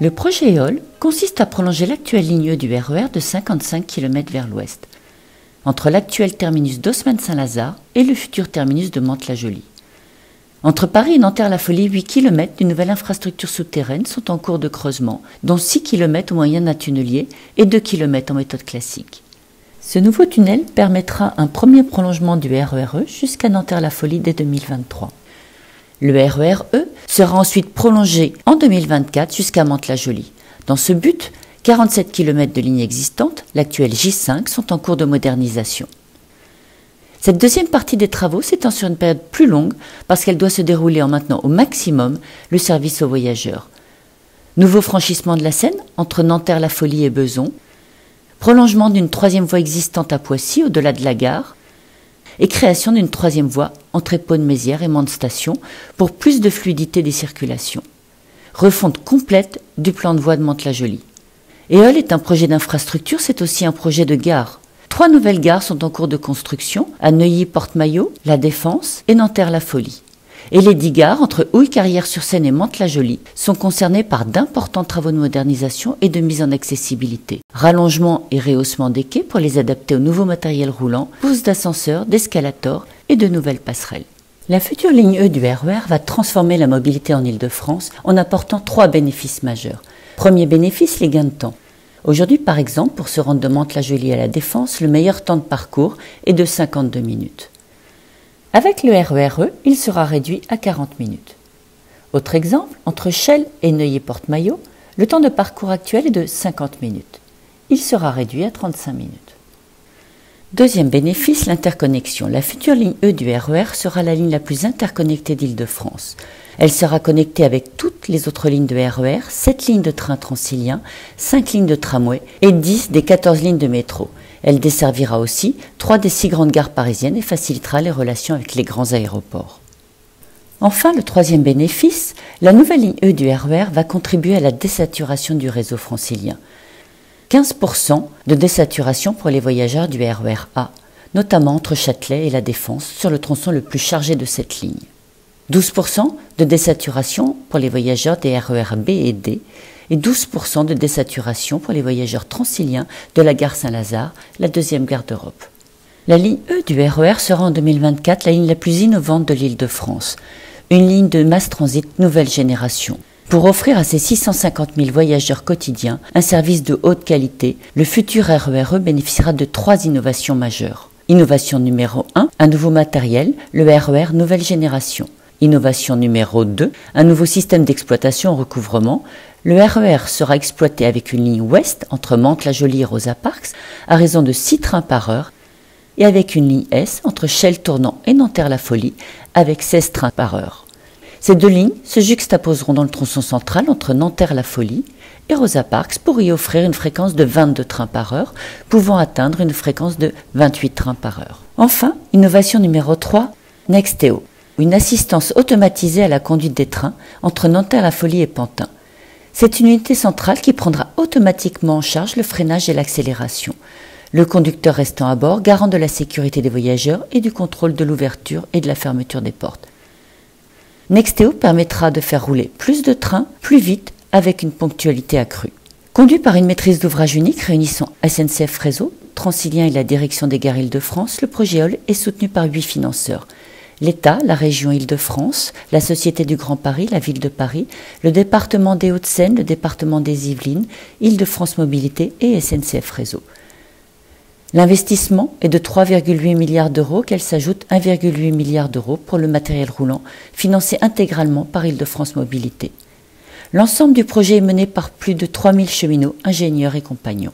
Le projet EOL consiste à prolonger l'actuelle ligne E du RER de 55 km vers l'ouest, entre l'actuel terminus d'Haussmann-Saint-Lazare et le futur terminus de Mantes-la-Jolie. Entre Paris et Nanterre-la-Folie, 8 km d'une nouvelle infrastructure souterraine sont en cours de creusement, dont 6 km au moyen d'un tunnelier et 2 km en méthode classique. Ce nouveau tunnel permettra un premier prolongement du RER E jusqu'à Nanterre-la-Folie dès 2023. Le RER E sera ensuite prolongé en 2024 jusqu'à Mantes-la-Jolie. Dans ce but, 47 km de lignes existantes, l'actuelle J5, sont en cours de modernisation. Cette deuxième partie des travaux s'étend sur une période plus longue parce qu'elle doit se dérouler en maintenant au maximum le service aux voyageurs. Nouveau franchissement de la Seine entre Nanterre-la-Folie et Bezons, prolongement d'une troisième voie existante à Poissy au-delà de la gare, et création d'une troisième voie entre Épône-Mézières et Mende-Station pour plus de fluidité des circulations. Refonte complète du plan de voie de Mantes-la-Jolie. EOL est un projet d'infrastructure, c'est aussi un projet de gare. 3 nouvelles gares sont en cours de construction à Neuilly-Porte-Maillot, La Défense et Nanterre-la-Folie. Et les 10 gares entre Houille-Carrière-sur-Seine et Mantes-la-Jolie sont concernées par d'importants travaux de modernisation et de mise en accessibilité. Rallongement et rehaussement des quais pour les adapter au nouveau matériel roulant, pousses d'ascenseurs, d'escalators et de nouvelles passerelles. La future ligne E du RER va transformer la mobilité en Île-de-France en apportant 3 bénéfices majeurs. Premier bénéfice, les gains de temps. Aujourd'hui, par exemple, pour se rendre de Mantes-la-Jolie à La Défense, le meilleur temps de parcours est de 52 minutes. Avec le RER E, il sera réduit à 40 minutes. Autre exemple, entre Chelles et Neuilly-Porte-Maillot, le temps de parcours actuel est de 50 minutes. Il sera réduit à 35 minutes. Deuxième bénéfice, l'interconnexion. La future ligne E du RER sera la ligne la plus interconnectée d'Île-de-France. Elle sera connectée avec toutes les autres lignes de RER, 7 lignes de train transilien, 5 lignes de tramway et 10 des 14 lignes de métro. Elle desservira aussi 3 des 6 grandes gares parisiennes et facilitera les relations avec les grands aéroports. Enfin, le troisième bénéfice, la nouvelle ligne E du RER va contribuer à la désaturation du réseau francilien. 15% de désaturation pour les voyageurs du RER A, notamment entre Châtelet et La Défense, sur le tronçon le plus chargé de cette ligne. 12% de désaturation pour les voyageurs des RER B et D, et 12% de désaturation pour les voyageurs transiliens de la gare Saint-Lazare, la deuxième gare d'Europe. La ligne E du RER sera en 2024 la ligne la plus innovante de l'Île-de-France, une ligne de mass transit nouvelle génération. Pour offrir à ses 650 000 voyageurs quotidiens un service de haute qualité, le futur RER E bénéficiera de 3 innovations majeures. Innovation numéro 1, un nouveau matériel, le RER nouvelle génération. Innovation numéro 2, un nouveau système d'exploitation au recouvrement. Le RER sera exploité avec une ligne ouest entre Mantes-la-Jolie et Rosa Parks à raison de 6 trains par heure et avec une ligne S entre Chelles-Tournant et Nanterre-la-Folie avec 16 trains par heure. Ces 2 lignes se juxtaposeront dans le tronçon central entre Nanterre-la-Folie et Rosa Parks pour y offrir une fréquence de 22 trains par heure, pouvant atteindre une fréquence de 28 trains par heure. Enfin, innovation numéro 3, Nexteo, une assistance automatisée à la conduite des trains entre Nanterre-la-Folie et Pantin. C'est une unité centrale qui prendra automatiquement en charge le freinage et l'accélération, le conducteur restant à bord, garant de la sécurité des voyageurs et du contrôle de l'ouverture et de la fermeture des portes. Nexteo permettra de faire rouler plus de trains, plus vite, avec une ponctualité accrue. Conduit par une maîtrise d'ouvrage unique réunissant SNCF Réseau, Transilien et la direction des gares Île-de-France, le projet EOL est soutenu par 8 financeurs. L'État, la région Île-de-France, la Société du Grand Paris, la Ville de Paris, le département des Hauts-de-Seine, le département des Yvelines, Île-de-France Mobilité et SNCF Réseau. L'investissement est de 3,8 milliards d'euros, qu'elle s'ajoute 1,8 milliard d'euros pour le matériel roulant, financé intégralement par Île-de-France Mobilité. L'ensemble du projet est mené par plus de 3000 cheminots, ingénieurs et compagnons.